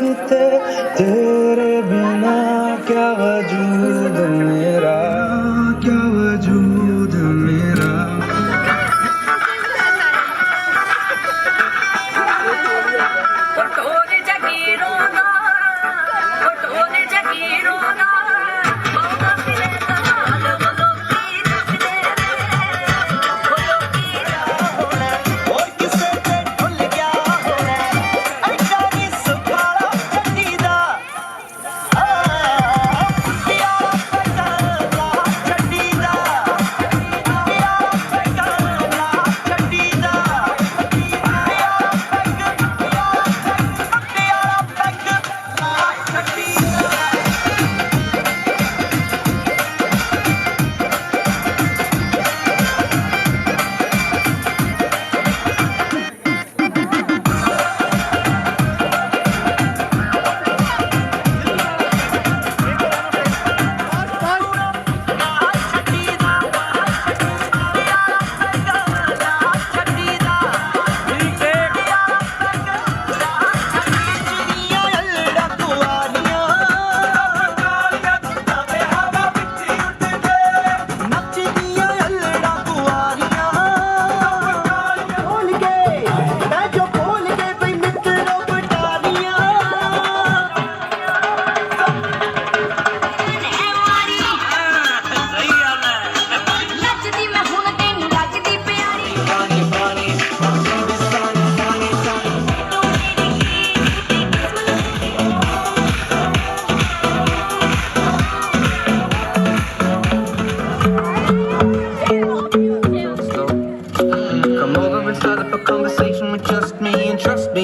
लगते, तेरे बिना क्या वजूद मेरा, क्या वजूद मेरा।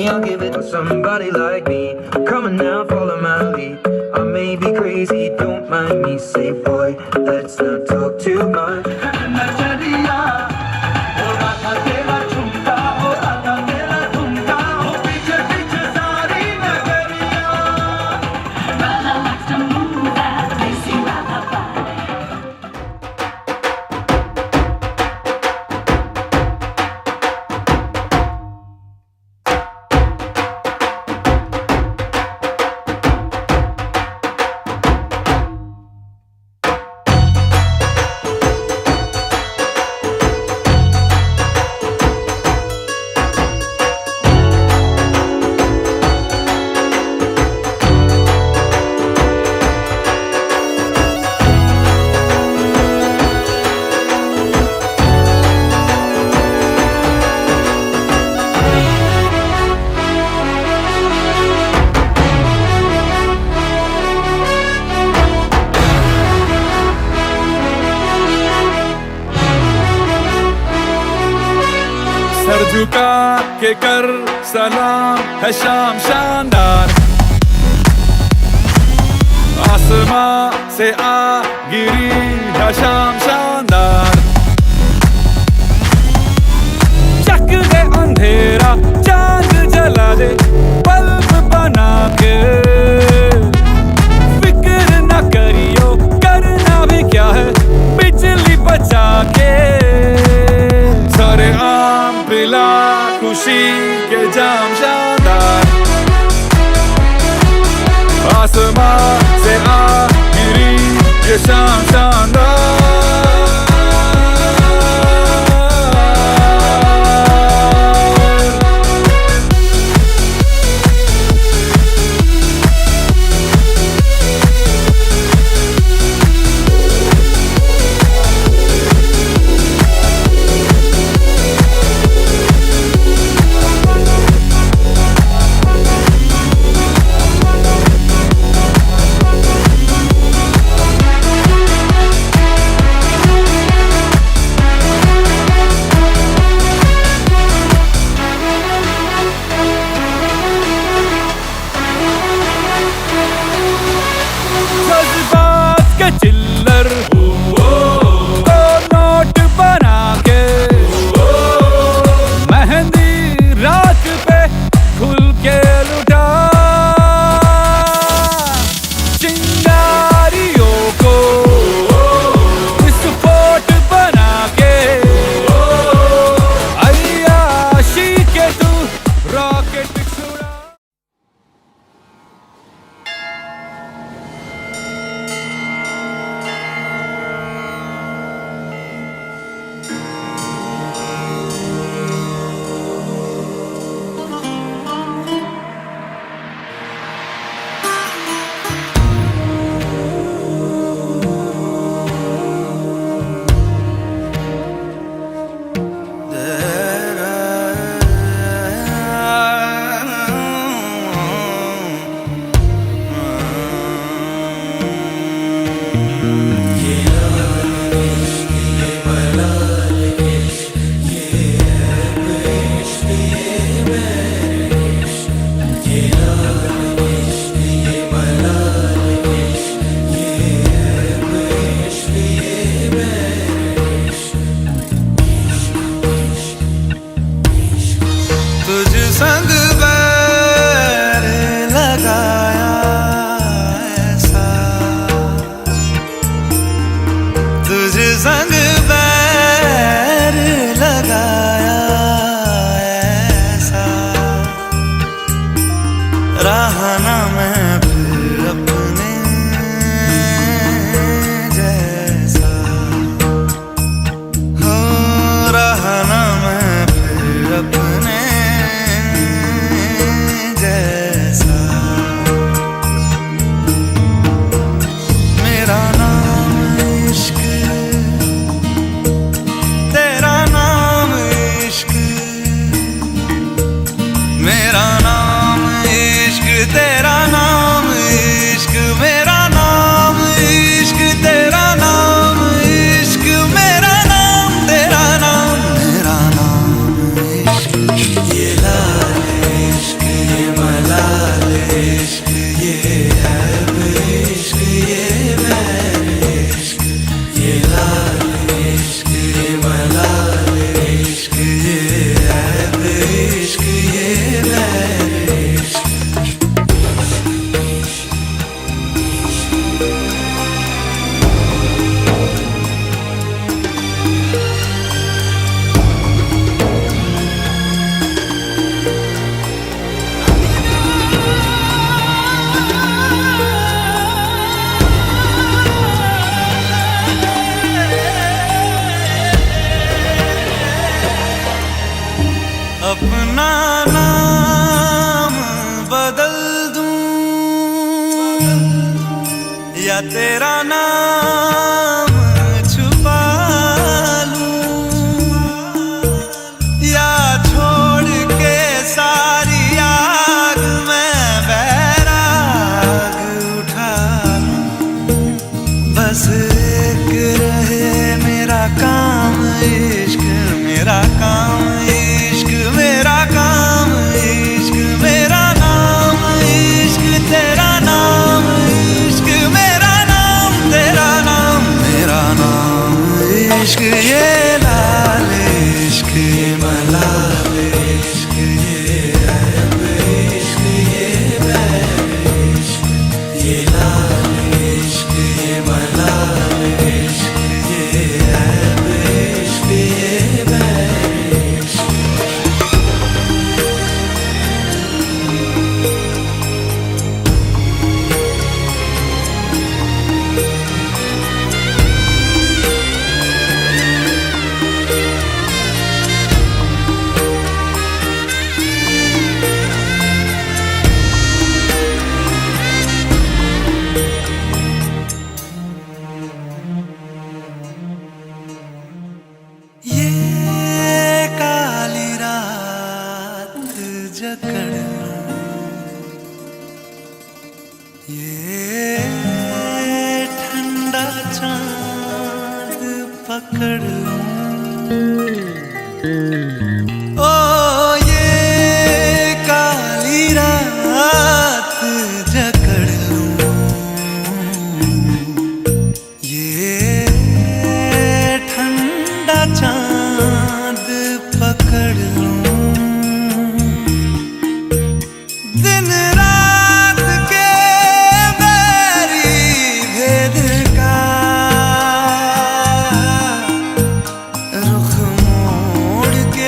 I'll give it to somebody like me. Come on now, follow my lead. I may be crazy, don't mind me. Say boy, let's not talk too much. Sir झुका के कर सलाम है शाम शानदार, आसमां से आ गिरी है शाम शानदार। चक दे अंधेरा चांद जला दे बल्ब बना के, फिक्र न करियो करना भी क्या है बिजली बचा के। सारे आम पिला खुशी के जाम शानदार, आसमां से आ गिरी ये शाम शानदार। संग बैर लगाया ऐसा, तुझ संग बैर लगाया ऐसा, रहा ना मैं फिर अपने जैसा, हो रहा ना मैं फिर अपने जैसा। मेरा नाम इश्क, तेरा नाम इश्क, मेरा नाम इश्क, तेरा नाम इश्क, मेरा नाम इश्क, तेरा नाम इश्क, मेरा नाम तेरा नाम, मेरा नाम इश्क। ये लाल इश्क, ये मलाल इश्क, ये ऐब इश्क, ये बैर इश्क, ये लाल इश्क, ये मलाल इश्क, ये ऐब इश्क, ये बैर इश्क। अपना नाम बदल दूं या तेरा नाम छुपा लूं, या छोड़ के सारी आग मैं बैराग उठा लूं। बस एक रहे मेरा काम इश्क, मेरा काम इश्क, मेरा काम इश्क, मेरा नाम इश्क, तेरा नाम इश्क, मेरा नाम तेरा नाम, मेरा नाम इश्क। ये लाल इश्क, ये मलाल इश्क, ये ऐब इश्क, ये बैर इश्क, ये लाल इश्क, ये मलाल इश्क, ये ऐब इश्क, ये बैर इश्क। ये काली रात जकड़ लूं, ये ठंडा चांद पकड़ लूं, ओ ये काली रात जकड़ लूं, ये ठंडा चांद पकड़ लूं। दिन रात के बैरी भेद का रुख मोड़ के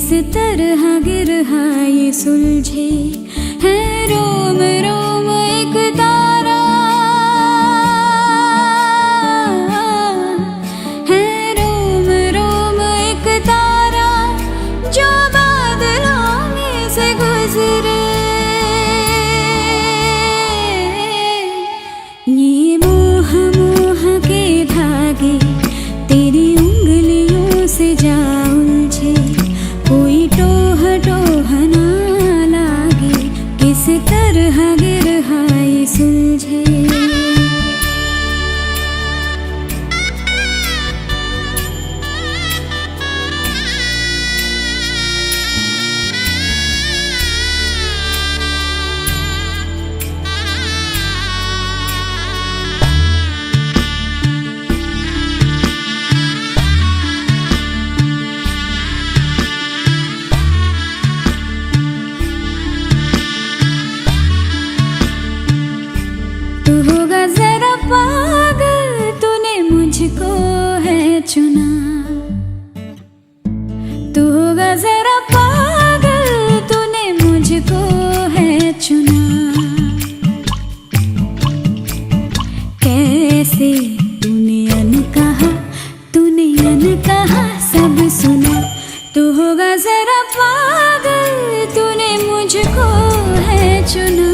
किस तरह गिरहा ये सुलझे है रोम रोम एक तारा, है रोम रोम एक तारा जो बादलों में से गुजरे। ये मोह मोह के धागे तेरी उंगलियों से जा उलझे, कोई टोह टोह ना लागे, किस तरह गिरहा ये सुलझे। तू होगा जरा पागल, तूने मुझको है चुना। तू होगा जरा पागल, तूने मुझको है चुना। कैसे तूने अनकहा सब सुना। तू होगा जरा पागल, तूने मुझको है चुना।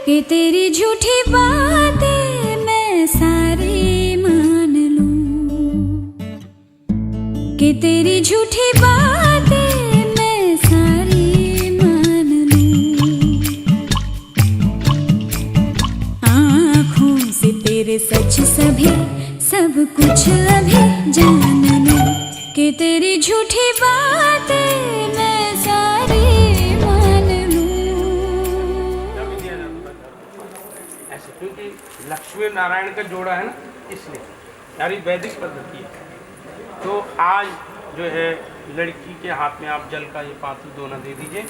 कि तेरी झूठी बातें मैं सारी मान लूं, कि तेरी झूठी बातें मैं सारी मान लूं। आँखों से तेरे सच सभी सब कुछ अभी जान लूं, कि तेरी झूठी बातें मैं सारी क्योंकि लक्ष्मी नारायण का जोड़ा है ना, इसलिए यानी वैदिक पद्धति है। तो आज जो है लड़की के हाथ में आप जल का ये पात्र दोना दे दीजिए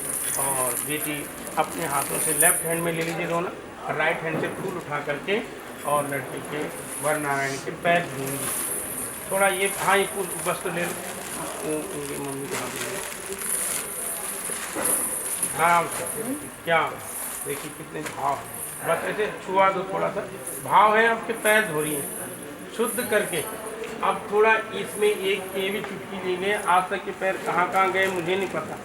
और बेटी अपने हाथों से लेफ्ट हैंड में ले लीजिए दोना, राइट हैंड से फूल उठा करके और लड़के के वर नारायण के पैर धोएंगी। थोड़ा ये हाँ ये फूल वस्त्र ले लो, उनकी मम्मी के हाथ में आराम से। क्या देखिए कितने भाव हैं, बस ऐसे छुआ दो, थोड़ा सा भाव है। आपके पैर धो रही हैं शुद्ध करके। अब थोड़ा इसमें एक ये भी चुटकी लेंगे। आज तक के पैर कहाँ गए मुझे नहीं पता,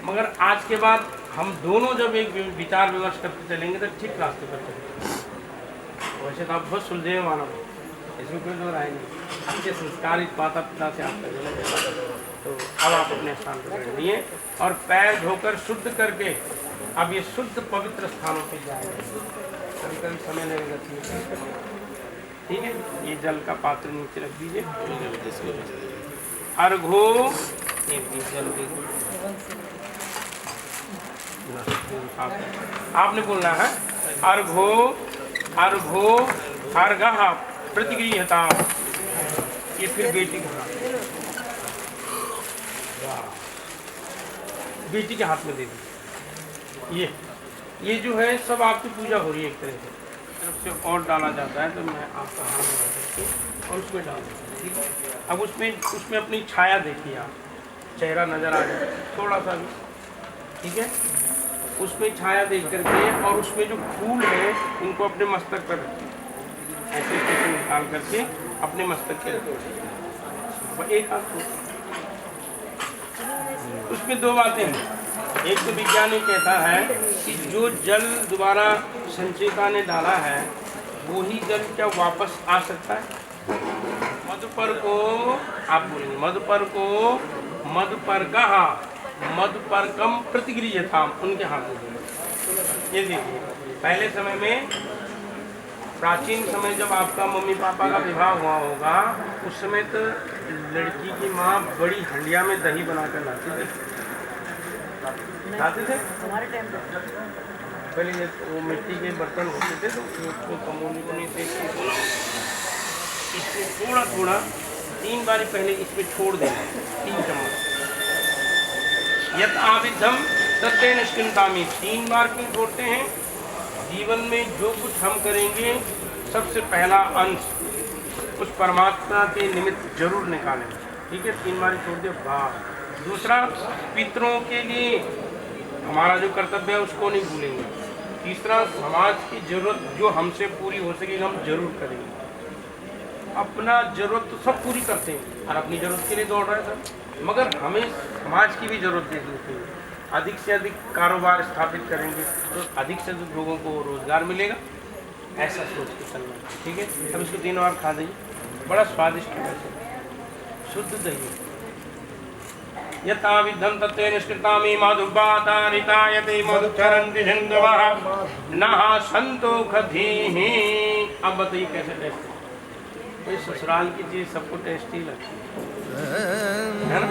मगर आज के बाद हम दोनों जब एक विचार विमर्श करते चलेंगे तो ठीक रास्ते पर चलेंगे। वैसे तो आप बहुत सुलझे मानो, इसमें कोई दो राय नहीं। अच्छे संस्कारित माता पिता से आपका जन्म है। तो अब आप अपने स्थान पर बैठ लिए और पैर धोकर शुद्ध करके अब ये शुद्ध पवित्र स्थानों पे जाएंगे। कभी कभी समय लगेगा, ठीक है। ये जल का पात्र नीचे रख दीजिए। अर्घो जल आपने बोलना है अर्घो अर्घो अर्घः प्रतिगृह्यता। ये फिर बेटी का बेटी के हाथ में दे दीजिए। ये जो है सब आपकी पूजा हो रही है एक तरह से। तरफ से और डाला जाता है तो मैं आपका हाथ लगा करके और उसमें डाल दूँगा, ठीक है। अब उसमें अपनी छाया देखिए, आप चेहरा नज़र आ जाए थोड़ा सा भी, ठीक है। उसमें छाया देख करके और उसमें जो फूल है उनको अपने मस्तक पर रखिए, ऐसे निकाल करके अपने मस्तक के रखो। एक हाथ उसमें दो बातें हैं। एक तो वैज्ञानिक कहता है कि जो जल दोबारा संचिता ने डाला है वही जल क्या वापस आ सकता है? मधुपर को आप बोलेंगे मधुपर को मधुपर कहा मधुपरकम प्रतिक्रिया था उनके हाथ में। ये देखिए पहले समय में प्राचीन समय जब आपका मम्मी पापा का विवाह हुआ होगा उस समय तो लड़की की माँ बड़ी हंडिया में दही बनाकर लाती थी। लाते थे पहले वो मिट्टी के बर्तन होते थे तो उसको कमोनी को नहीं से इसको थोड़ा थोड़ा 3 बार पहले इसमें छोड़ देना 3 चम्मच। यत आविधम तत्ते निष्किंतामी 3 बार क्यों छोड़ते हैं? जीवन में जो कुछ हम करेंगे सबसे पहला अंश उस परमात्मा के निमित्त जरूर निकालेंगे। ठीक है 3 बार छोड़ दिया बाहर। दूसरा पितरों के लिए हमारा जो कर्तव्य है उसको नहीं भूलेंगे। तीसरा समाज की जरूरत जो हमसे पूरी हो सकेगी हम जरूर करेंगे। अपना जरूरत तो सब पूरी करते हैं और अपनी जरूरत के लिए दौड़ रहे थे मगर हमें समाज की भी जरूरत देखनी चाहिए। अधिक से अधिक कारोबार स्थापित करेंगे तो अधिक से अधिक लोगों को रोजगार मिलेगा। ऐसा सोच के चलना। ठीक है अब इसको 3 बार खा दीजिए। बड़ा स्वादिष्ट है शुद्ध दही। यथा विद्धं तत्ते निष्कृतामि मधुबातानितायते मधुचरन्ति सिन्धवः नः सन्तोषधीः। अब बताइए कैसे टेस्ट है? ससुराल की चीज सबको टेस्टी लगती है ना?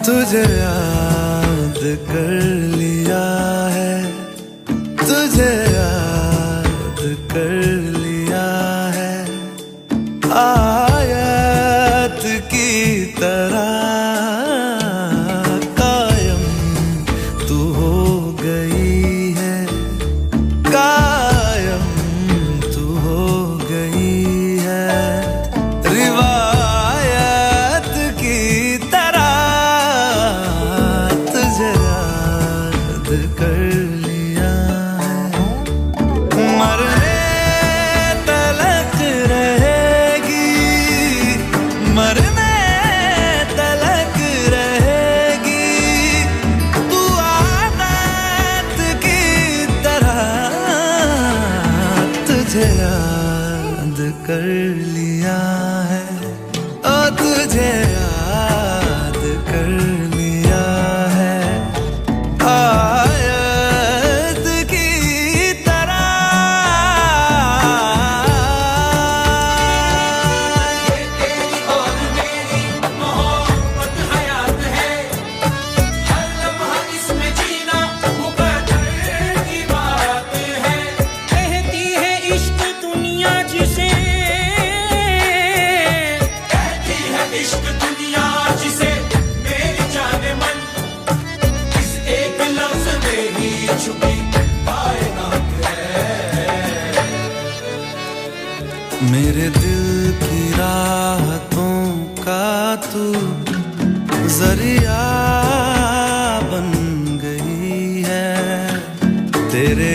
तुझे याद कर लिया है, तुझे याद कर लिया है, आयत की तरह कायम तू हो गई है, कायम तू हो गई है, रिवायत की तरह तुझे याद कर लिया है। मरने तलक रहेगी, मरने तलक रहेगी, तू आदत की तरह तुझे याद कर लिया है, ओ तुझे याद कर लिया है, आयत की तरह। कहती है इश्क दुनिया जिसे, कहती है इश्क दुनिया जिसे, मेरी जाने मन इस एक लफ्ज में ही छुपी कायनात है। मेरे दिल की राहतों का तू जरिया बन गई है, तेरे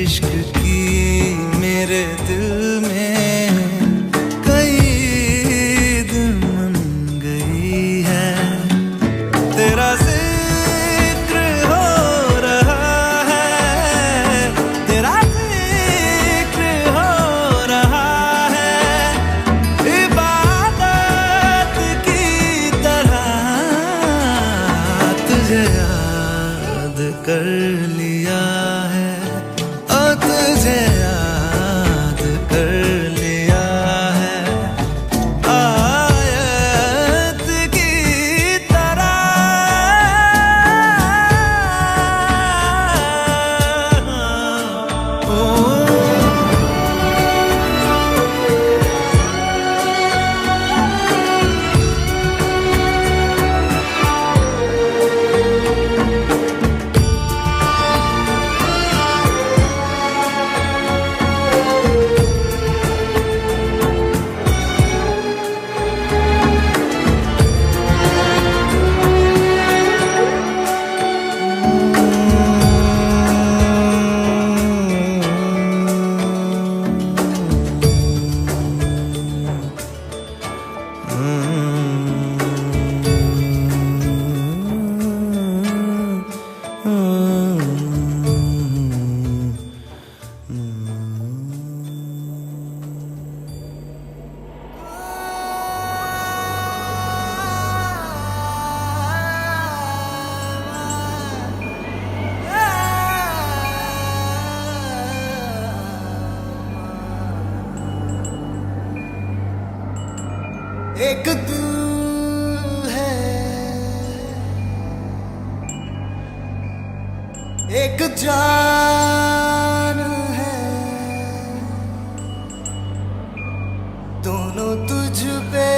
इश्क की मेरे दिल में कई दिन बन गई है, तेरा जिक्र हो रहा है, तेरा जिक्र हो रहा है, इबादत की तरह एक दिल है, एक जान है, दोनों तुझ पे,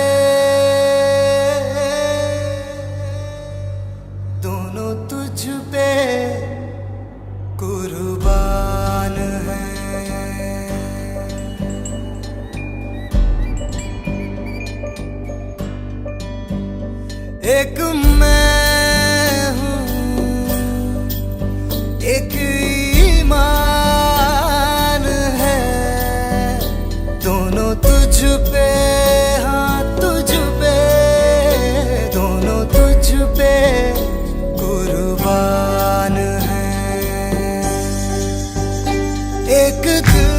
दोनों तुझ पे कुर्बान है। एक मैं हूँ, एक ईमान है, दोनों तुझ पे, हाँ तुझ पे, दोनों तुझ पे कुर्बान है। एक दिल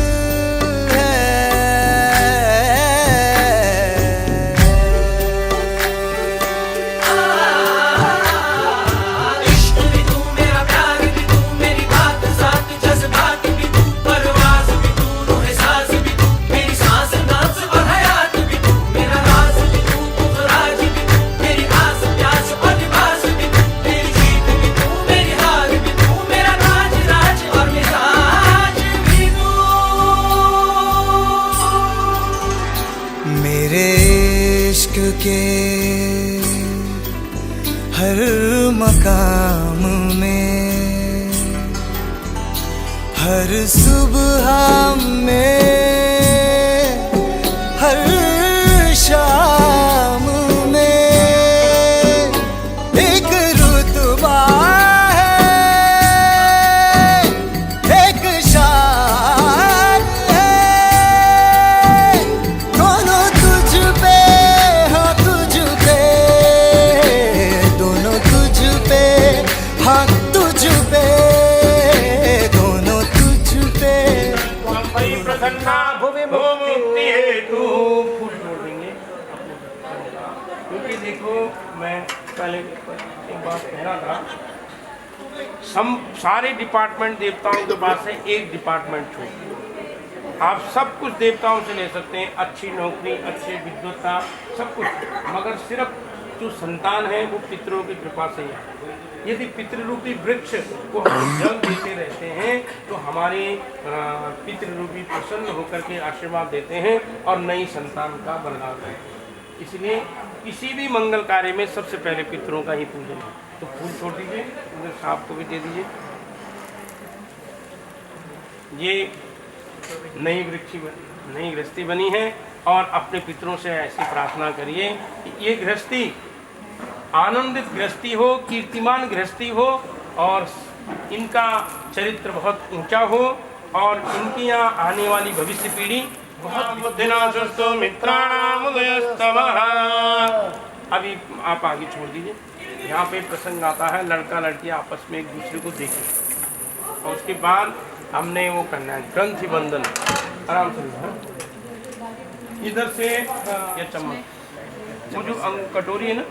के हर मकाम में, हर सुबह में, हर शाम में एक रुतबा है, एक शान है, दोनों तुझ पे, हाँ तुझ पे, दोनों तुझ पे। प्रसन्ना भुवि मुक्ति हेतु फूल छोड़ देंगे, क्योंकि देखो मैं पहले एक बात कह रहा था, सारे डिपार्टमेंट देवताओं के पास है, एक डिपार्टमेंट छोड़। आप सब कुछ देवताओं से ले सकते हैं, अच्छी नौकरी, अच्छे विद्वत्ता, सब कुछ, मगर सिर्फ जो संतान है वो पितरों की कृपा से ही है। यदि पितृरूपी वृक्ष को हम जल देते रहते हैं तो हमारे पितृरूपी प्रसन्न होकर के आशीर्वाद देते हैं और नई संतान का वरदान है। इसलिए किसी भी मंगल कार्य में सबसे पहले पितरों का ही पूजन है। तो फूल छोड़ दीजिए, उधर सांप को भी दे दीजिए। ये नई गृहस्थी बनी है और अपने पितरों से ऐसी प्रार्थना करिए कि ये गृहस्थी आनंदित गृहस्थी हो, कीर्तिमान गृहस्थी हो और इनका चरित्र बहुत ऊंचा हो और इनकी यहाँ आने वाली भविष्य पीढ़ी बहुत मित्राणामुदयस्तमः। अभी आप आगे छोड़ दीजिए। यहाँ पे प्रसंग आता है लड़का लड़की आपस में एक दूसरे को देखें और उसके बाद हमने वो करना है ग्रंथि बंधन। आराम से इधर से ये चम्मच, वो जो कटोरी है ना,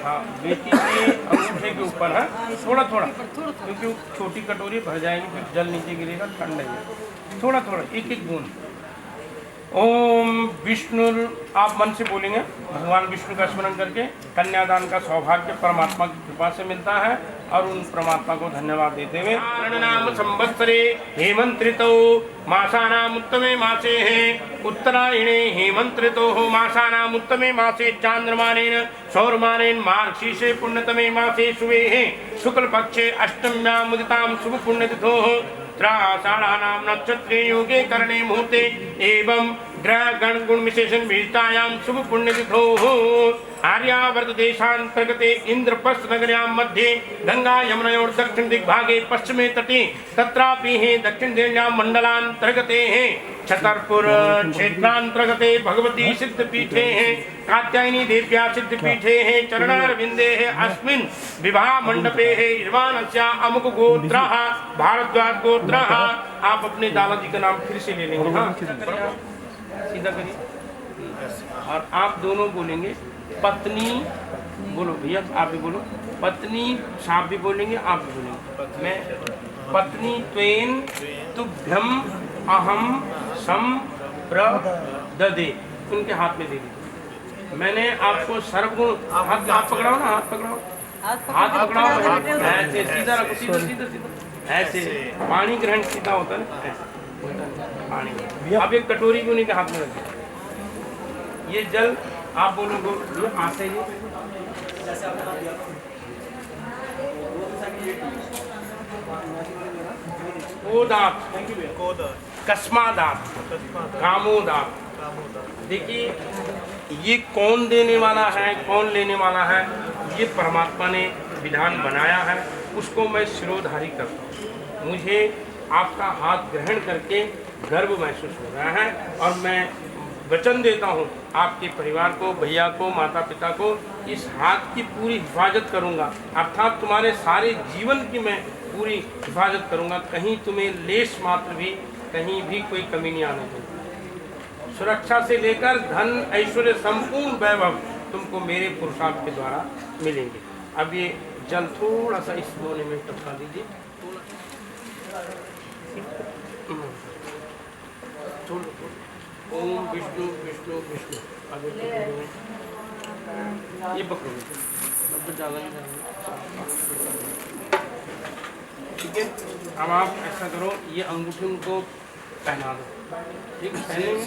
हाँ बेटी के अंगूठे के ऊपर है, थोड़ा थोड़ा, क्योंकि वो छोटी कटोरी भर जाएगी, फिर जल नीचे गिरेगा, ठंड लगेगा, थोड़ा थोड़ा एक एक बूंद। ओम विष्णु, आप मन से बोलेंगे भगवान विष्णु का स्मरण करके। कन्यादान का सौभाग्य परमात्मा की कृपा से मिलता है और उन परमात्मा को धन्यवाद देते हुए नाम संवत्सरे हेमंत्रितो मासानाम उत्तमे मासे हैं उत्तरायणे हेमंत्रितो हो मासानाम उत्तमे मासे चांद्रमानेन सौरमानेन मार्गशीर्षे पुण्यतमे मासे शुभे हैं शुक्ल पक्षे अष्टम्यां मुदितां शुभ पुण्यतिथो त्राषाढ़ानाम नक्षत्रे योगे करणे मुहूर्ते एवं ग्रह गण गुण विशेषण विहितायां शुभ पुण्यतिथो आर्यावर्त देशांतर्गते इंद्रप्रस्थ नगर्यां मध्ये गंगा यमुनयोर दक्षिण दिग्भागे पश्चिमे तटे तत्रापि हे दक्षिण दिग्यां मंडलांतर्गते हैं छतरपुर क्षेत्रांतर्गते भगवती सिद्धपीठे हैं कात्यायनी देव्या सिद्धपीठे हैं चरणारविंदे है अस्मिन् विवाह मंडपे है यजमानस्या अमुक गोत्रः भारद्वाज गोत्रः। आप अपने दादाजी का नाम फिर से ले लेंगे, हाँ सीधा करिए और आप दोनों बोलेंगे पत्नी, बोलो भैया आप भी बोलो पत्नी, साहब भी बोलेंगे आप भी बोलेंगे। मैं पत्नी त्वेन तुभ्यम अहम सम प्रददे, उनके हाथ में दे दीजिए। मैंने आपको सर्वगुण हाथ पकड़ाओ ना, हाथ पकड़ाओ, हाथ पकड़ाओ, ऐसे सीधा रखो, सीधा सीधा सीधा, ऐसे पानी ग्रहण सीधा होता है ना, ऐसे पानी। अब एक कटोरी को उन्हीं के हाथ में रखिए, ये जल आप बोलोगे हाथ से ही कोदात, कस्मादात, कामोदात। देखिए ये कौन देने वाला है, कौन लेने वाला है, ये परमात्मा ने विधान बनाया है, उसको मैं शिरोधारी करता हूँ। मुझे आपका हाथ ग्रहण करके गर्व महसूस हो रहा है और मैं वचन देता हूँ आपके परिवार को, भैया को, माता पिता को, इस हाथ की पूरी हिफाजत करूँगा, अर्थात तुम्हारे सारे जीवन की मैं पूरी हिफाजत करूँगा। कहीं तुम्हें लेश मात्र भी, कहीं भी कोई कमी नहीं आने दूँगा। सुरक्षा से लेकर धन ऐश्वर्य संपूर्ण वैभव तुमको मेरे पुरुषार्थ के द्वारा मिलेंगे। अब ये जल थोड़ा सा इस कोने में टपका दीजिए, ओम विष्णु विष्णु विष्णु। अब ये पकड़ो, ठीक है। अब आप ऐसा करो, ये अंगूठी उनको पहना दो, ठीक है, पहनेंगे,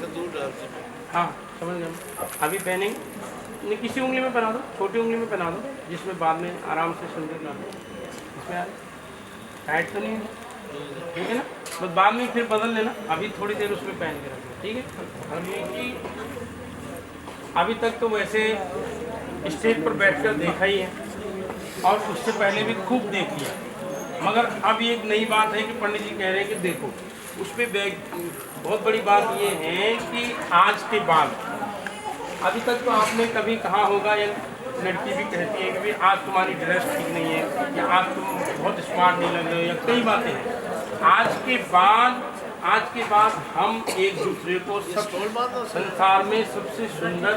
हाँ समझ गए। अभी पहनेंगे, नहीं किसी उंगली में पहना दो, छोटी उंगली में पहना दो, जिसमें बाद में आराम से सुंदर ला दो। इसमें आ टाइट तो नहीं है, ठीक है ना, बस बाद में फिर बदल लेना, अभी थोड़ी देर उसमें पहन के रखना, ठीक है। अभी तक तो वैसे स्टेज पर बैठकर देखा ही है और उससे पहले भी खूब देख लिया, मगर अब एक नई बात है कि पंडित जी कह रहे हैं कि देखो, उसमें बहुत बड़ी बात ये है कि आज के बाद, अभी तक तो आपने कभी कहा होगा या लड़की भी कहती है कि भाई आज तुम्हारी ड्रेस ठीक नहीं है, या आज तुम बहुत स्मार्ट नहीं लग रहे हो, या कई बातें हैं। आज के बाद हम एक दूसरे को सब संसार में सबसे सुंदर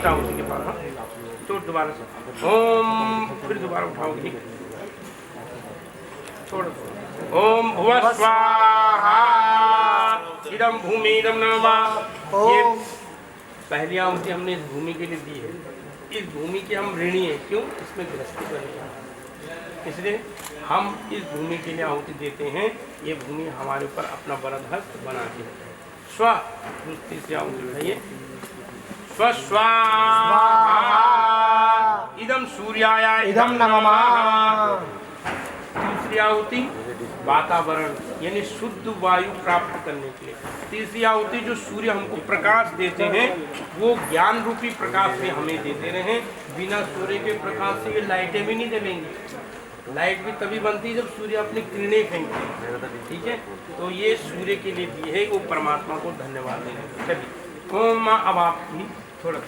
उसी के पास, हाँ तो दोबारा से ओम, फिर दोबारा उठाओगे, ठीक है, छोड़ दो। ओम भुवः स्वाहा इदं भूमि इदं नमः। ये पहली आहुति हमने इस भूमि के लिए दी है, इस भूमि के हम ऋणी हैं, क्यों, इसमें गृहस्थी बनी, इसलिए हम इस भूमि के लिए आहुति देते हैं। ये भूमि हमारे ऊपर अपना वरद हस्त बनाती है। स्व दूसरी से आहुति उठाइए, स्वाहा इदं सूर्याय इदं नमः। दूसरी आहुति वातावरण यानी शुद्ध वायु प्राप्त करने के लिए। तीसरी आहुति जो सूर्य हमको प्रकाश देते हैं, वो ज्ञान रूपी प्रकाश में हमें देते रहे। बिना सूर्य के प्रकाश से ये लाइटें भी नहीं जलेंगी, लाइट भी तभी बनती है जब सूर्य अपनी किरणें फेंकते हैं, ठीक है। तो ये सूर्य के लिए भी है, वो परमात्मा को धन्यवाद देने। चलिए ओम। अब आप भी थोड़ा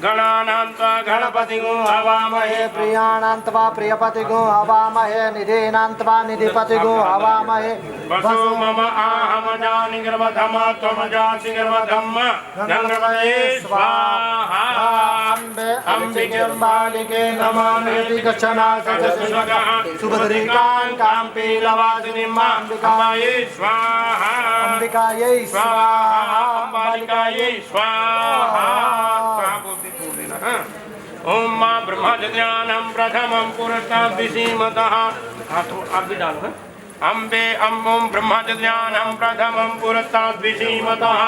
गणानान्त्वा गणपतिगो हवामहे प्रियाणान्त्वा प्रियपतिगो हवामहे निधीनान्त्वा निधिपतिगो हवामहे वसो मम आहमजानि गर्भधम त्वमजासि गर्भधम गङ्गपते स्वाहा अम्बिके बालिके नमः निधि गच्छना सुभद्रिकां काम्पीलवासिनीम् अम्बिकायै स्वाहा अंबिकायै स्वाहा अम्बालिकायै स्वाहा ओम मां ब्रह्मज्ञानं प्रथमं पुरस्तात् विसीमतः। हाँ तो आप भी डालो है अम्बे अम्बुं ब्रह्मज्ञानं प्रथमं पुरस्तात् विसीमतः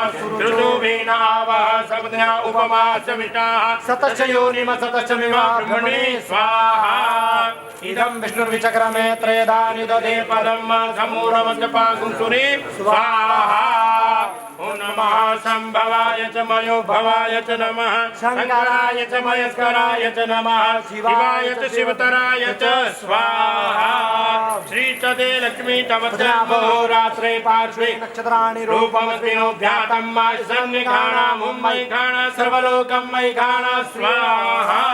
ऋतुभिनावः सपत्न्या उपमा सविताः सतश्च योनिम सतश्च मिमा ब्रह्मणे स्वाहा इदं विष्णुर्विचक्रमे त्रयदानि दधे पदं समूढमध्यपाकुं सुरे स्वाहा ओम नमः संभवाय च मयोभवाय च नमः शंकराय च मयस्कराय च नमः शिवाय च शिवतराय च स्वाहा श्री तदे लक्ष्मी तवत्रावो रात्रे पार्श्वे नक्षत्राणि रूपमस्मिनोऽभ्यातं मा सन्निखाणा मुम्मयि खाणा सर्वलोकं मयि खाणा स्वाहा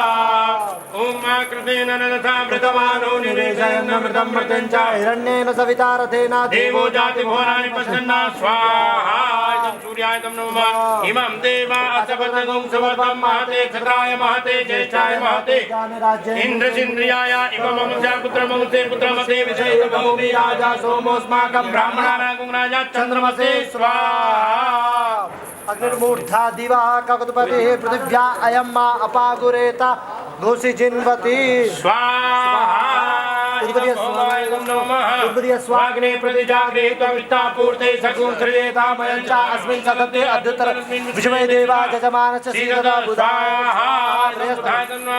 ओम मा कृतेन नरथा मृतमानो निवेशयन् मृतं मृतं च हिरण्येन सविता रथेन देवो जाति भुवनानि पश्यन्ना स्वाहा सूर्याय नमः इमं देवा असपत्नगुं सुवर्तं महते क्षत्राय महते ज्येष्ठाय महते इन्द्रसिन्द्रियाय इमं पुत्रमंसे पुत्रमसे विषय भूमि राजा सोमोऽस्माकं ब्राह्मणानां राजा चन्द्रमसे स्वाहा अग्निर्मूर्धा दिवा ककुतपतिः पृथिव्या अयं मा अपागुरेत घोषि जिन्वति स्वाहा स्वाग्ने प्रतिजाग्रे त्वमिष्टा पूर्ते सकुं सृजेता मयं च अस्मिन् सतते अद्युत्तर विश्वे देवा जजमानस्य सीदता बुधाः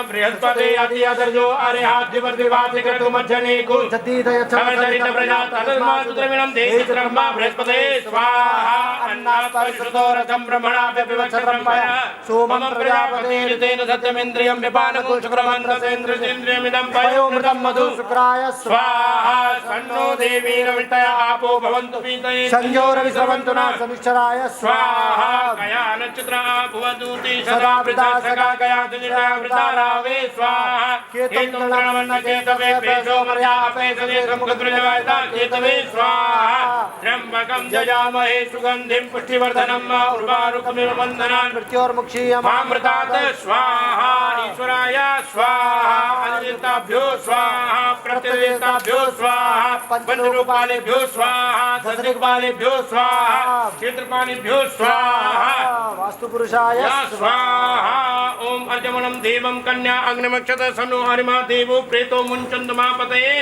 बृहस्पते अति अदर्जो अरिहाद्यवर्तिवाति क्रतुमज्जने कु जतीदय चरित प्रजा तस्मात्द्रविणं देहि ब्रह्मा बृहस्पते स्वाहा अन्नात् परिश्रुतो रथं ब्रह्मणाभ्यपिवक्षत्रं मया सोमं प्रजापतेन सत्यमिन्द्रियं विपानकुं शुक्रमन्त्रसेन्द्रियमिदं पयोमृतं मधु शुक्राय स्वाहा सन्नो देवी रवितय आपो भवन्तु पीतये संयोर विश्रवन्तु न सनिश्चराय स्वाहा कया नक्षत्रा भुवदूति सदा वृथा सगा कया सुनिता वृथा रावे स्वाहा केतुं गणवन्न केतवे पेशो मर्या अपेशदे समुद्रजवायता केतवे स्वाहा त्र्यम्बकं जयामहे सुगन्धिं पुष्टिवर्धनम् उर्वारुकमिवन्दनान् मृत्योर्मुक्षीयमामृतात् स्वाहा ईश्वराय स्वाहा अनिताभ्यो स्वाहा प्रत्यदेवताभ्यो स्वाहा पंचरूपालेभ्यो स्वाहा दशदिक्पालेभ्यो स्वाहा क्षेत्रपालेभ्यो स्वाहा वास्तुपुरुषाय स्वाहा ओम अर्जमणं देवं कन्या अग्निमक्षत सन्नो हरिमा देवो प्रेतो मुञ्चन्दमापतये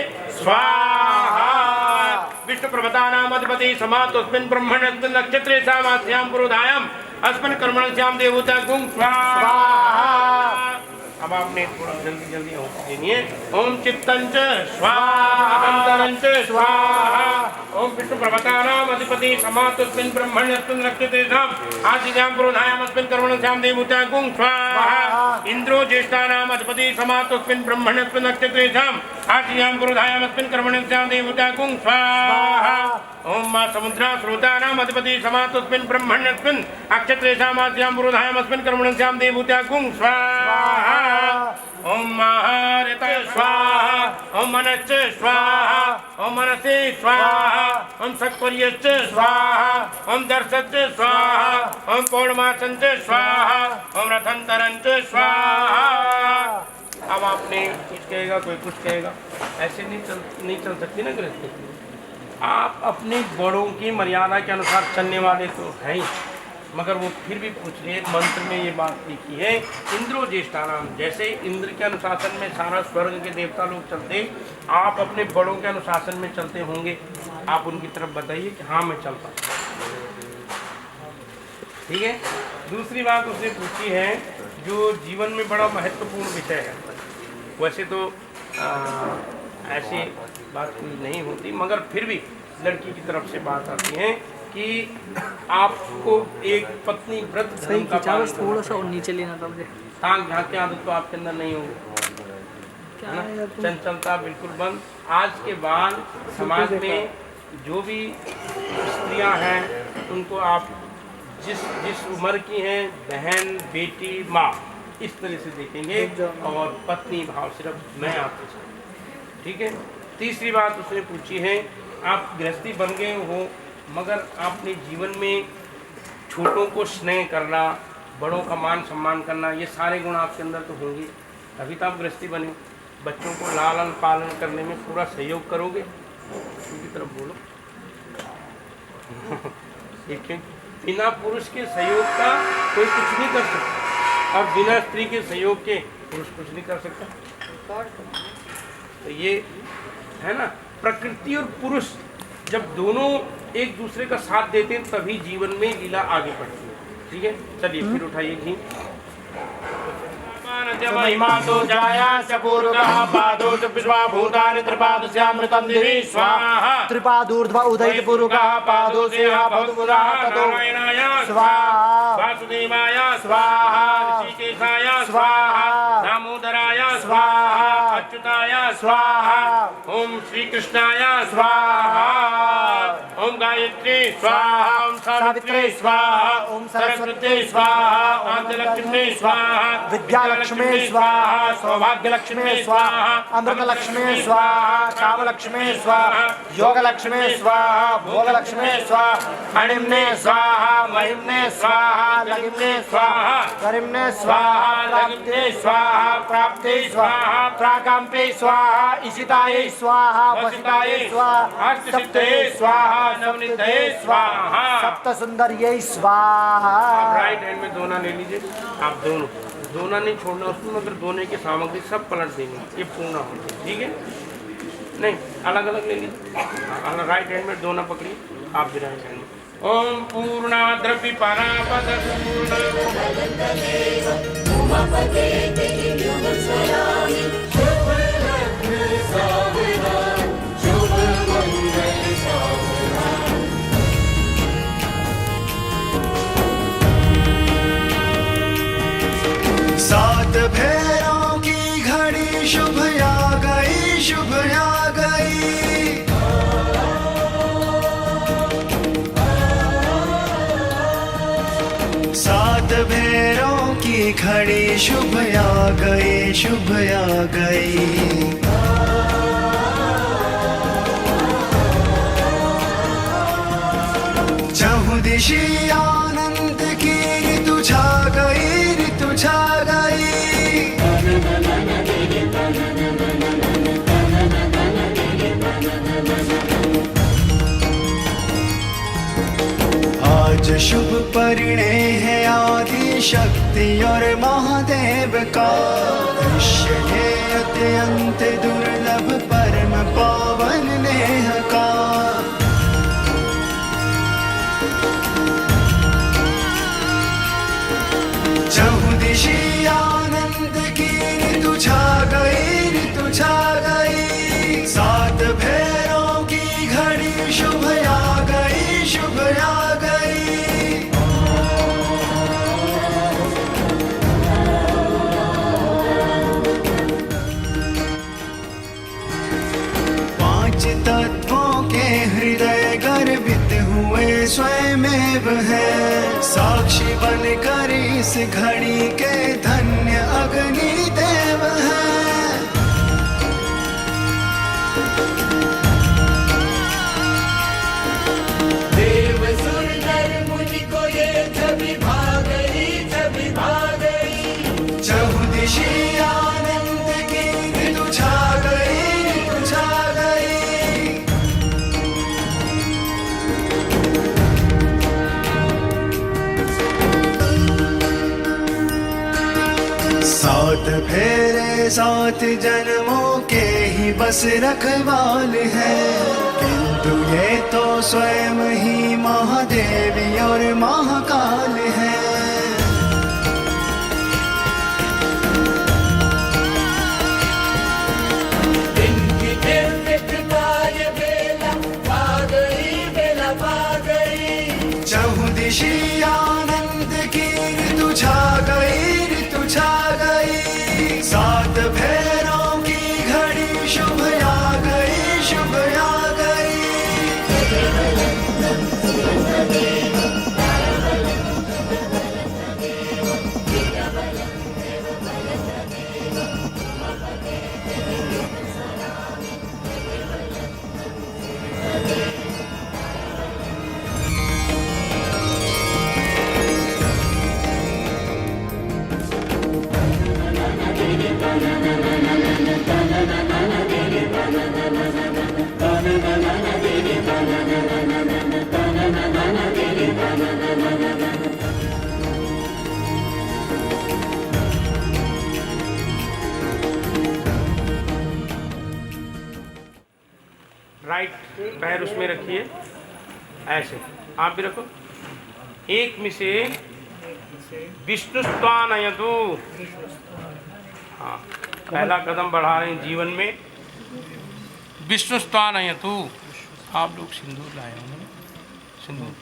स्वाहा विष्णुप्रभतानाम् अधिपति समातोऽस्मिन् ब्रह्मणस्मिन् नक्षत्रे सामास्यां पुरोधायाम् अस्मिन् कर्मणस्यां देवता गुं स्वाहा। अब आपने थोड़ा जल्दी जल्दी देनिए ओम चित्तंच स्वाहा अंतरंच स्वाहा ओम विष्णु प्रभतानाम् अधिपति समातोऽस्मिन् ब्रह्मण्यस्मिन् रक्षतेषाम् आदित्यां पुरोधायामस्मिन् कर्मणस्यां देवता गुं स्वाहा इन्द्रो ज्येष्ठानाम् अधिपति समातोऽस्मिन् ब्रह्मण्यस्मिन् रक्षतेषाम् आदित्यां पुरोधायामस्मिन् कर्मणस्यां देवता गुं स्वाहा ओम मा समुद्रा स्रोतानाम् अधिपति समातोऽस्मिन् ब्रह्मण्यस्मिन् अक्षत्रेषाम् आदित्यां पुरोधायामस्मिन् कर्मणस्यां देवता गुं स्वाहा ओम महारत स्वाहा ओम मनश्च स्वाहा ओम मनसे स्वाहा ओम सक्पर्यश्च स्वाहा ओम दर्शश्च स्वाहा ओम पौर्णमासञ्च स्वाहा ओम रथंतरञ्च स्वाहा। अब आपने कुछ कहेगा कोई कुछ कहेगा, ऐसे नहीं चल सकती ना गृहस्थी। आप अपने बड़ों की मर्यादा के अनुसार चलने वाले तो हैं ही, मगर वो फिर भी पूछ रहे मंत्र में ये बात लिखी है इंद्रो ज्येष्ठानाम, जैसे इंद्र के अनुशासन में सारा स्वर्ग के देवता लोग चलते, आप अपने बड़ों के अनुशासन में चलते होंगे। आप उनकी तरफ बताइए कि हाँ मैं चलता हूँ। ठीक है। दूसरी बात उसने पूछी है जो जीवन में बड़ा महत्वपूर्ण विषय है। वैसे तो ऐसी बात कोई नहीं होती, मगर फिर भी लड़की की तरफ से बात आती है कि आपको एक पत्नी व्रत धर्म का पालन थोड़ा सा और नीचे लेना था मुझे। टांग झाँकी आदत तो आपके अंदर नहीं होगी, है ना। चंचलता बिल्कुल बंद। आज के बाद समाज में जो भी स्त्रियां हैं उनको आप जिस उम्र की हैं, बहन, बेटी, माँ, इस तरह से देखेंगे, और पत्नी भाव सिर्फ मैं आपके साथ। ठीक है। तीसरी बात उसने पूछी है, आप गृहस्थी बन गए हो मगर आपने जीवन में छोटों को स्नेह करना, बड़ों का मान सम्मान करना, ये सारे गुण आपके अंदर तो होंगे, तभी तो आप गृहस्थी बने। बच्चों को लालन पालन करने में पूरा सहयोग करोगे, उनकी तरफ बोलो। देखिए, बिना पुरुष के सहयोग का कोई कुछ नहीं कर सकता, और बिना स्त्री के सहयोग के पुरुष कुछ नहीं कर सकता। तो ये है ना, प्रकृति और पुरुष जब दोनों एक दूसरे का साथ देते हैं तभी जीवन में लीला आगे बढ़ती है। ठीक है, चलिए फिर उठाइए घी। महिमा तो जाया सपूर्वकः पादो च विश्वा भूतानि त्रिपादस्यामृतं दिवि स्वाहा त्रिपादूर्ध्व उदयित पूर्वकः पादो से भवतुराः ततो नारायणाय स्वाहा वासुदेवाय स्वाहा ऋषिकेशाय स्वाहा दामोदराय स्वाहा अच्युताय स्वाहा ओम श्री कृष्णाय स्वाहा ओम गायत्री स्वाहा, ओम सावित्री स्वाहा, ओम सरस्वती स्वाहा, ओम आद्यलक्ष्मी स्वाहा, विद्यालक्ष्मी स्वाहा, सौभाग्यलक्ष्मी स्वाहा, अमृतलक्ष्मी स्वाहा, कामलक्ष्मी स्वाहा, योगलक्ष्मी स्वाहा, भोगलक्ष्मी स्वाहा, अणिम्ने स्वाहा, महिम्ने स्वाहा, लगिम्ने स्वाहा, गरिम्ने स्वाहा, लगिम्ने स्वाहा, प्राप्ते स्वाहा, प्राकाम्पे स्वाहा, इशिताये स्वाहा, वसिताये स्वाहा, सप्ते स्वाहा, नवनीते स्वाहा, सप्त सुंदर्ये स्वाहा। राइट हैंड में दोना ले लीजिए, आप दोनों दोना नहीं छोड़ना उसमें, मगर दोने की सामग्री सब पलट देंगे, ये पूर्ण होगी। ठीक है, नहीं अलग अलग ले लीजिए। राइट हैंड में दोना पकड़िए, आप भी राइट हैंड में। ओम पूर्णा द्रव्य परापद सात फेरों की घड़ी शुभ आ गई, शुभ आ गई। सात फेरों की घड़ी शुभ आ गई, शुभ आ गई। चहुदिशी आनंद की ऋतु छा गई, ऋतु छा गई। आज शुभ परिणय है आदि शक्ति और महादेव का, दृश्य है अत्यंत दुर्लभ परम पावन नेह का। चहुदिशी आनंद की ऋतु छा गई, ऋतु छा गई। सात फेरों की घड़ी शुभ आ गई, शुभ आ गई। पांच तत्वों के हृदय गर्भित हुए स्वयमेव है, साक्षी बनकर इस घड़ी के धन्य अग्नि देव है। देव सुर नर मुनि को ये छवि भा गई, छवि भा गई। चहुदिशी आनंद की ऋतु छा गई, ऋतु छा गई। सात फेरे सात जन्मों के ही बस रखवाल है, किंतु ये तो स्वयं ही महादेवी और महाकाल है। इनकी दिव्य कृपा ये बेला पा गई, बेला पा गई। चहुदिशी आनंद की ऋतु छा गई, ऋतु छा गई। सात फेरों की घड़ी शुभ आ गई, शुभ आ गई। पैर उसमें रखिए ऐसे, आप भी रखो। एक में से विष्णुस्त्वानयतु, हाँ पहला कदम बढ़ा रहे हैं जीवन में। विष्णुस्त्वानयतु, आप लोग सिंदूर लाए होंगे, सिंदूर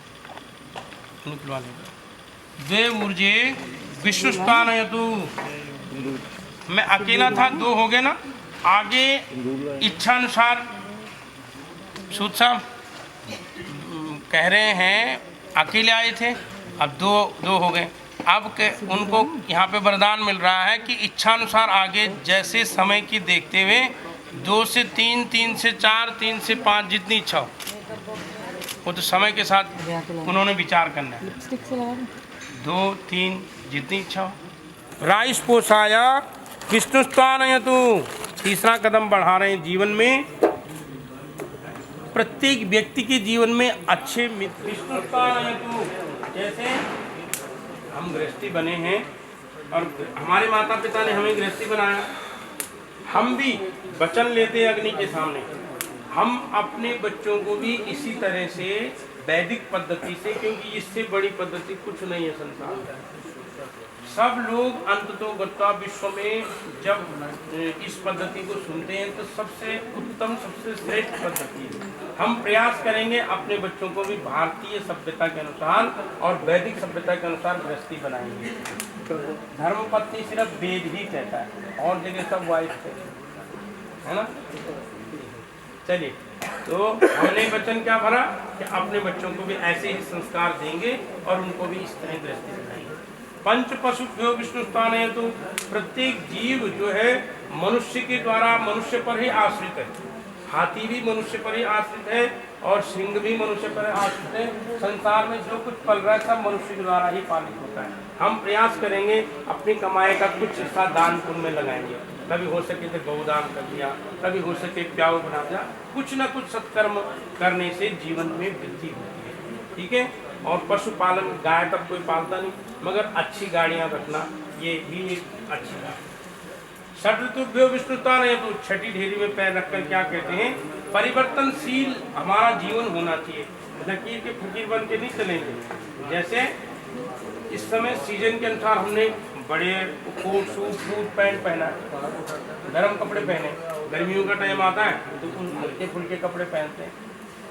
निकलवा लेंगे। द्वे ऊर्जे विष्णुस्त्वानयतु, मैं अकेला था, दो हो गए ना। आगे इच्छा अनुसार सूद साहब कह रहे हैं अकेले आए थे, अब दो हो गए। अब उनको यहाँ पे वरदान मिल रहा है कि इच्छानुसार आगे जैसे समय की देखते हुए 2 से 3, 3 से 4, 3 से 5 जितनी इच्छा हो, वो तो समय के साथ उन्होंने विचार करना है। 2, 3 जितनी इच्छा हो। राइस पोषाया विष्णुस्त्वानयतु, तीसरा कदम बढ़ा रहे हैं जीवन में। प्रत्येक व्यक्ति के जीवन में अच्छे मित्र विष्णुस्त्वानयतु, जैसे हम गृहस्थी बने हैं और हमारे माता पिता ने हमें गृहस्थी बनाया, हम भी वचन लेते हैं अग्नि के सामने, हम अपने बच्चों को भी इसी तरह से वैदिक पद्धति से, क्योंकि इससे बड़ी पद्धति कुछ नहीं है संसार में। सब लोग अंततोगत्वा विश्व में जब इस पद्धति को सुनते हैं तो सबसे उत्तम, सबसे श्रेष्ठ पद्धति है। हम प्रयास करेंगे अपने बच्चों को भी भारतीय सभ्यता के अनुसार और वैदिक सभ्यता के अनुसार गृहस्थी बनाएंगे। धर्मपत्नी सिर्फ वेद ही कहता है, और जगह सब वाइफ है ना। चलिए, तो हमने वचन क्या भरा कि अपने बच्चों को भी ऐसे ही संस्कार देंगे और उनको भी इस तरह गृहस्थी बनाएंगे। पंच पशुभ्यो विष्णुस्त्वानयतु, प्रत्येक जीव जो है मनुष्य के द्वारा मनुष्य पर ही आश्रित है। हाथी भी मनुष्य पर ही आश्रित है और सिंह भी मनुष्य पर आश्रित है। संसार में जो कुछ पल रहा है सब मनुष्य के द्वारा ही पालित होता है। हम प्रयास करेंगे अपनी कमाई का कुछ हिस्सा दान पुण्य में लगाएंगे। कभी हो सके तो गौदान कर दिया, कभी हो सके प्याऊ बना दिया। कुछ न कुछ सत्कर्म करने से जीवन में वृद्धि होती है, ठीक है। और पशुपालन, गाय तक कोई पालता नहीं, मगर अच्छी गाड़ियाँ रखना ये भी एक अच्छी बात है। षड्ऋतुभ्यो विष्णुस्त्वानयतु, छठी ढेरी में पैर रखकर क्या कहते हैं, परिवर्तनशील हमारा जीवन होना चाहिए। लकीर के फकीर बन के नहीं चलेंगे। जैसे इस समय सीजन के अनुसार हमने बड़े कोट सूट सूट पैंट पहना है, गर्म कपड़े पहने, गर्मियों का टाइम आता है तो हल्के फुल्के कपड़े पहनते हैं।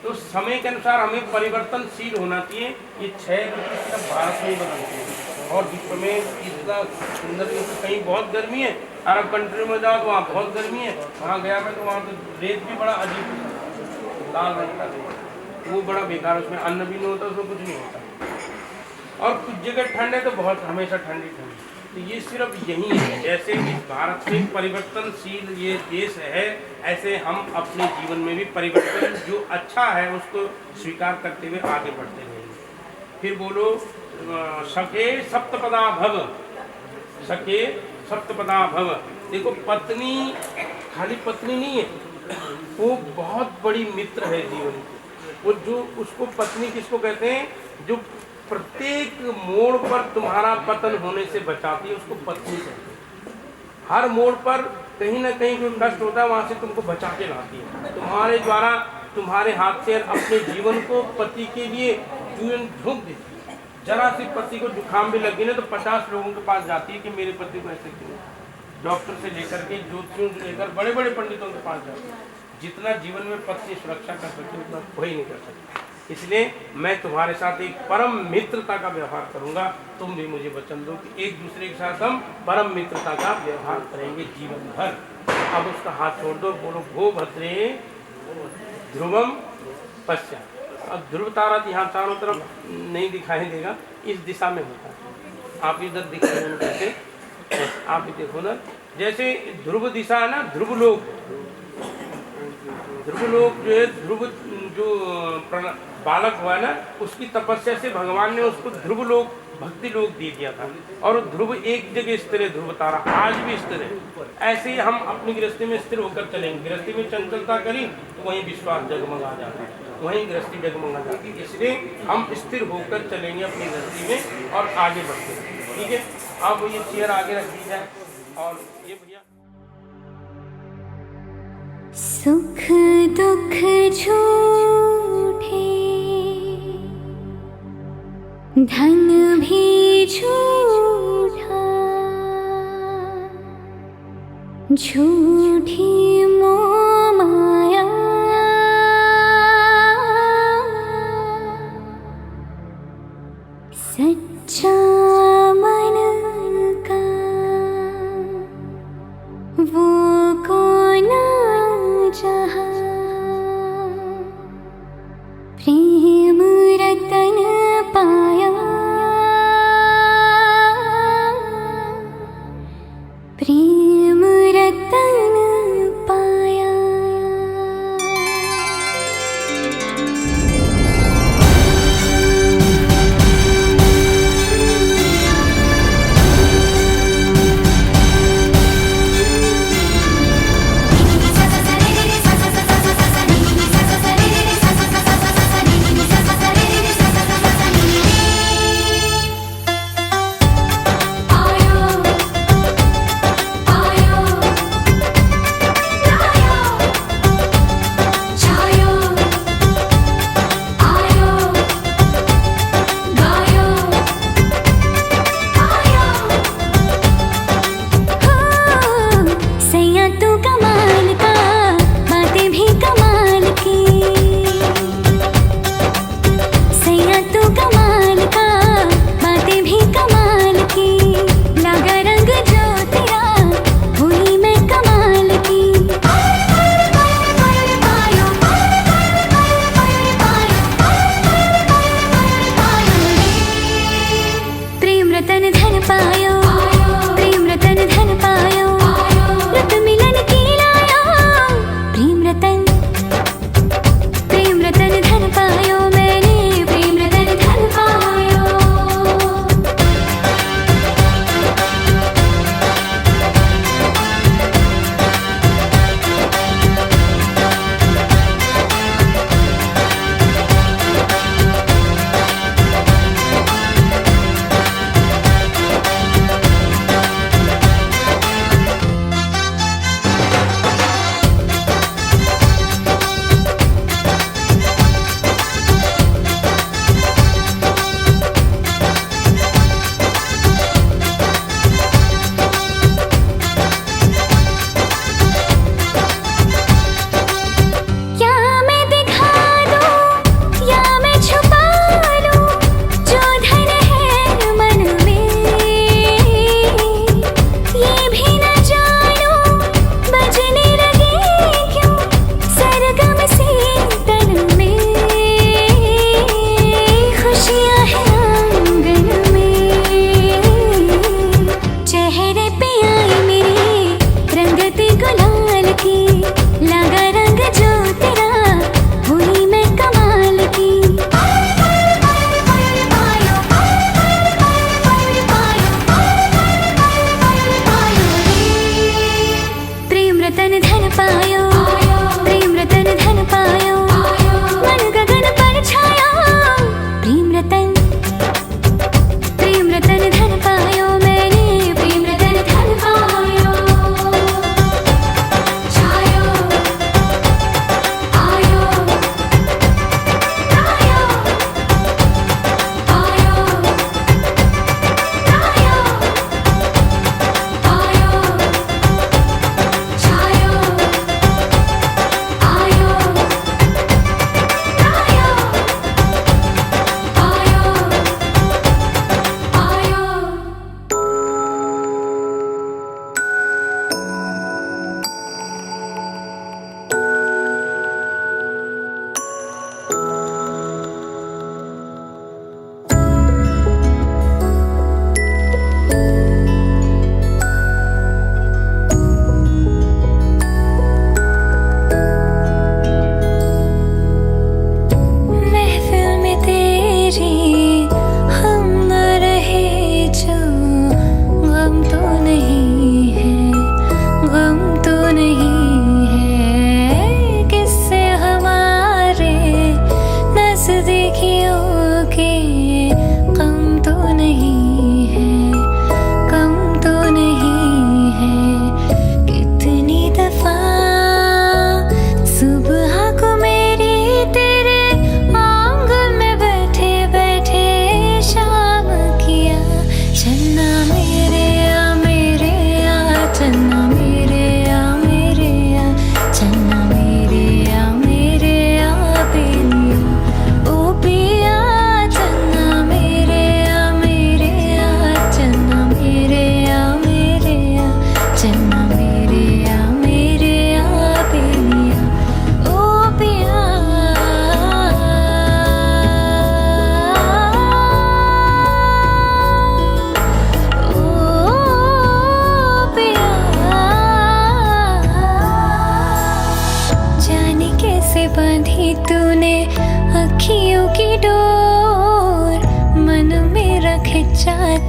तो समय के अनुसार हमें परिवर्तनशील होना चाहिए। ये 6 ऋतु सिर्फ भारत में ही बदलते हैं और विश्व में इतना सुंदर, कहीं बहुत गर्मी है, अरब कंट्री में जाओ तो वहाँ बहुत गर्मी है, वहाँ गया मैं तो वहाँ तो रेत भी बड़ा अजीब लाल रंग का रेत, वो बड़ा बेकार, उसमें अन्न भी नहीं होता, उसमें कुछ नहीं होता। और कुछ जगह ठंड है तो बहुत हमेशा ठंडी ठंडी। तो ये सिर्फ यही है, जैसे इस भारत में परिवर्तनशील ये देश है, ऐसे हम अपने जीवन में भी परिवर्तन जो अच्छा है उसको स्वीकार करते हुए आगे बढ़ते रहेंगे। फिर बोलो सखे सप्तपदा भव, सखे सप्तपदा भव। देखो पत्नी खाली पत्नी नहीं है, वो बहुत बड़ी मित्र है जीवन की। वो जो उसको पत्नी किसको कहते हैं, जो प्रत्येक मोड़ पर तुम्हारा पतन होने से बचाती है, उसको पत्नी कहते हैं। हर मोड़ पर कहीं ना कहीं कोई कष्ट होता है, वहाँ से तुमको बचा के लाती है। तुम्हारे द्वारा तुम्हारे हाथ से अपने जीवन को पति के लिए जीवन झोंक देती है। जरा सी पति को जुकाम भी लगी ना तो 50 लोगों के पास जाती है कि मेरे पति को ऐसे क्यों। डॉक्टर से लेकर के ज्योतिषियों से लेकर बड़े बड़े पंडितों के पास जाती है। जितना जीवन में पत्नी सुरक्षा कर सकती है उतना कोई नहीं कर सकता। इसलिए मैं तुम्हारे साथ एक परम मित्रता का व्यवहार करूंगा, तुम भी मुझे वचन दो कि एक दूसरे के साथ हम परम मित्रता का व्यवहार करेंगे जीवन भर। अब उसका हाथ छोड़ दो, बोलो भो भद्रे ध्रुवम पश्चात। अब ध्रुव तारा यहाँ चारों तरफ नहीं दिखाई देगा, इस दिशा में होता है। आप इधर दिख रहे हो कैसे, आप भी देखो ना, जैसे ध्रुव दिशा है ना, ध्रुव लोक जो है, ध्रुव जो बालक हुआ ना, उसकी तपस्या से भगवान ने उसको ध्रुव लोक, भक्ति लोक दे दिया था। और ध्रुव एक जगह स्थिर है, ध्रुव तारा आज भी स्थिर है। ऐसे ही हम अपनी गृहस्थी में स्थिर होकर चलेंगे। गृहस्थी में चंचलता करी तो वहीं विश्वास जगमगा जाता है, वहीं गृहस्थी जगमगा जाती है। इसलिए हम स्थिर होकर चलेंगे अपनी गृहस्थी में और आगे बढ़ते हैं, ठीक है। अब ये चेयर आगे रख दी जाए और ये भैया सुख दुख झूठे, धन भी झूठा, झूठी मोह माया, सच्चा मन का वो कौन जहाँ, प्रेम रतन पाया, प्रेम रतन पाया। रतन धन पायो, प्रेम रतन धन पायो, रत मिलन की लायो, प्रेम रतन धन पायो, मैंने प्रेम रतन धन पायो।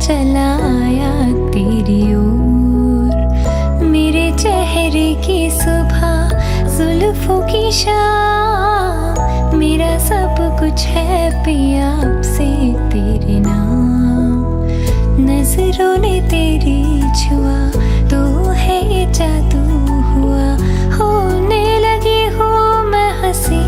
चला आया तेरी ओर, मेरे चेहरे की सुबह, जुल्फों की शाम, मेरा सब कुछ है पिया अब से तेरे नाम। नजरों ने तेरी छुआ तो है ये जादू हुआ, होने लगी हूँ मैं हंसी।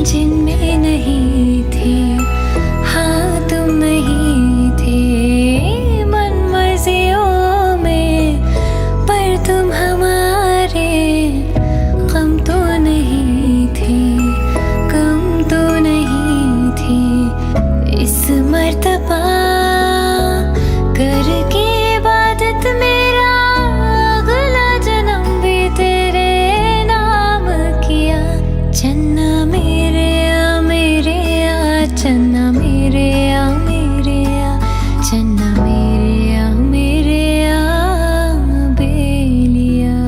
जिनमें नहीं थे हाँ तुम नहीं थे, मन मर्जियों में पर तुम हमारे, गम तो नहीं थे, गम तो नहीं थे। इस मर्तबा करके इबादत मेरा अगला जन्म भी तेरे नाम किया। चन्ना मेरे आ मेरे आ, चन्ना मेरे आ मेरे आ, चन्ना मेरे आ मेरे आ बेलिया।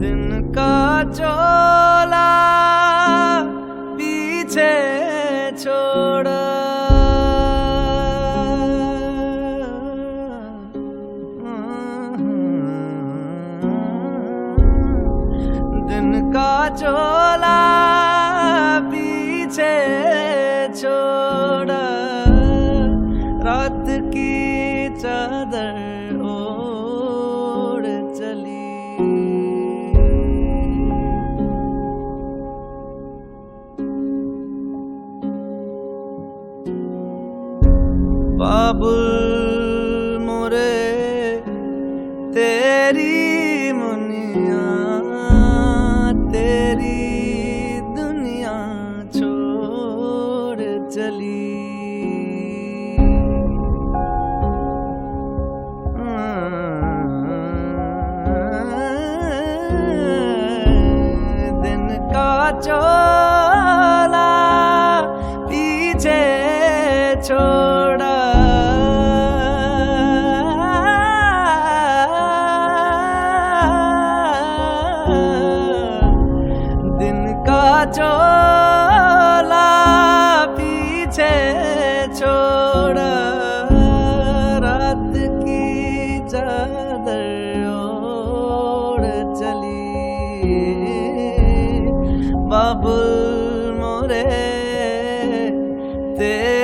दिन का चोला पीछे छोड़ा, दिन का चोला पीछे छोड़ा, रात की चादर ओढ़ चली। बाबुल मोरे तेरी मुनिया, तेरी दुनिया छोड़ चली। दिन का चोला पीछे छोड़ा, दिन का चोला पीछे छोड़ा, रात की चादर ओढ़ चली। बाबुल मोरे तेरी